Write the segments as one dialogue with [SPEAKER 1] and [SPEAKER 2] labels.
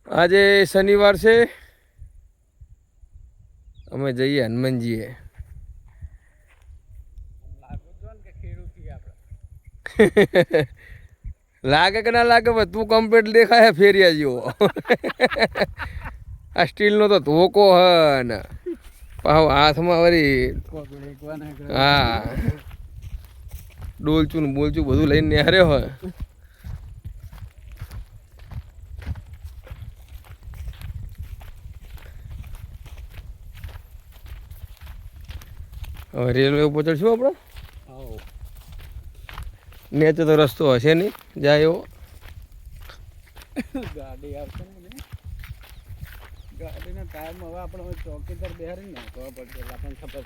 [SPEAKER 1] આજે શનિવાર છે, અમે જઈએ હનુમાનજીએ. લાગે કે ના લાગે ભાઈ, તું કમ્પ્લીટ દેખાય ફેરિયા જેવો. આ સ્ટીલનો તો ધોકો હ ને પાહો હાથમાં વળી. હા, ડોલચું ને બોલચું બધું લઈને હાર્યો હોય. હવે રેલવે ઉપર ચડશું આપણે. નેચે તો રસ્તો હશે નહીં જાય એવો.
[SPEAKER 2] ગાડી આવશે ને ગાડીનો ટાઈમ હવે આપણે ચોકીદાર બેહારી ને ખબર પડશે આપણને ખબર.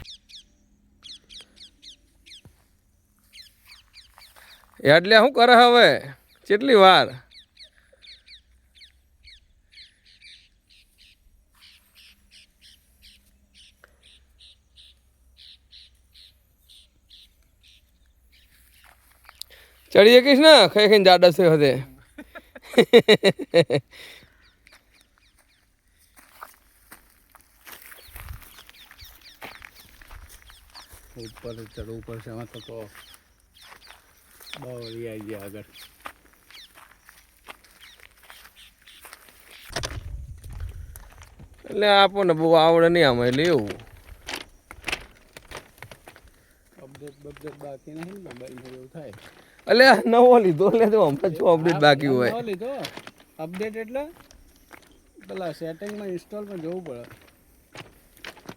[SPEAKER 1] એટલે શું કરે હવે કેટલી વાર. ચડીએ કહીશ ને ખાઈ ખાઈને જાડા છે હદે.
[SPEAKER 2] ઉપર ચડવું પડશે એમાં તો બહુ આવી ગયા આગળ.
[SPEAKER 1] એટલે આપણને બહુ આવડે નહીં આમાં, એટલે એવું
[SPEAKER 2] અપડેટ બાકી નહીં મોબાઈલમાં એવું થાય.
[SPEAKER 1] એટલે નવો લીધો એટલે તો હમણાં શું અપડેટ બાકી હોય.
[SPEAKER 2] નવો લીધો અપડેટ એટલે પેલા સેટિંગમાં ઇન્સ્ટોલમાં જવું પડે.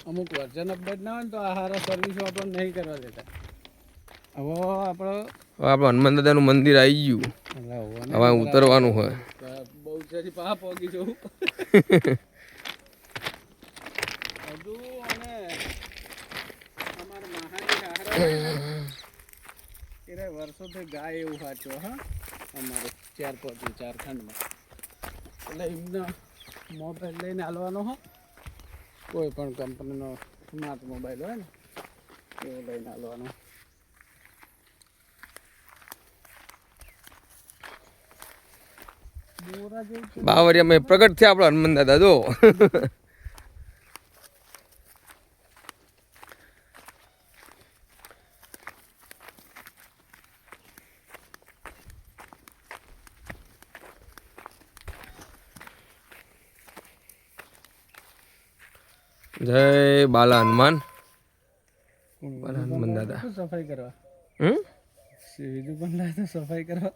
[SPEAKER 2] અમુક વર્ઝન અપડેટ ના હોય ને તો આ સારા સર્વિસો આપણને નહીં કરવા દેતા. હવે આપણે
[SPEAKER 1] હનુમાન દાદાનું મંદિર આવી ગયું, હવે ઉતરવાનું હોય.
[SPEAKER 2] બહુ સારી પા પહોંચી જવું બધું. અને અમારા મહાજી વર્ષોથી ગાય એવું સાચો હા અમારે 4 ઝારખંડમાં. એટલે એમને મોબાઈલ લઈને હાલવાનો હો, કોઈ પણ કંપનીનો સ્માર્ટ મોબાઈલ હોય ને એવું લઈને હાલવાનો.
[SPEAKER 1] બાવરિયામાં પ્રગટ થયા આપણા હનુમાન દાદા જો. જય બાલા હનુમાન. બાલા હનુમાન દાદા
[SPEAKER 2] સફાઈ કરવા બીજું પણ લાય તો સફાઈ કરવા.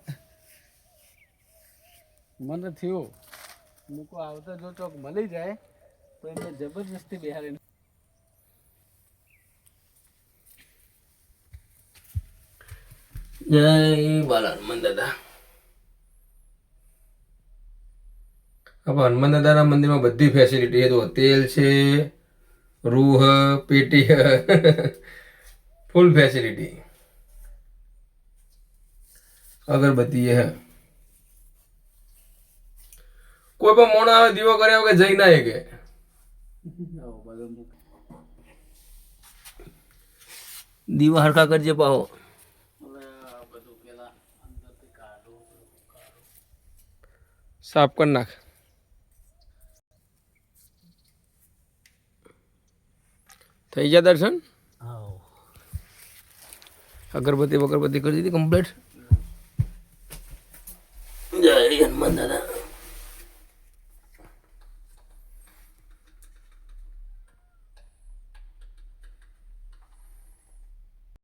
[SPEAKER 2] મને થયું મૂકો આવતા જો ચોક મળી જાય તો એમને જબરજસ્તી બિહારી.
[SPEAKER 1] જય બાલા હનુમાન દાદા. આપણા હનુમાન દાદાના મંદિરમાં બધી ફેસિલિટી છે. તો તેલ છે, રૂહ, પેટી, ફૂલ ફેસિલિટી. અગરબત્તી હે, કોઈ પણ મોણા આવે દીવો કર્યા વગર જઈ ના કે દીવા હરખા કરજે પાહો. સાફ કરી નાખ. થઈ ગયા દર્શન? અગરબત્તી કરી દીધી કમ્પ્લીટ. જય હનુમાન દાદા.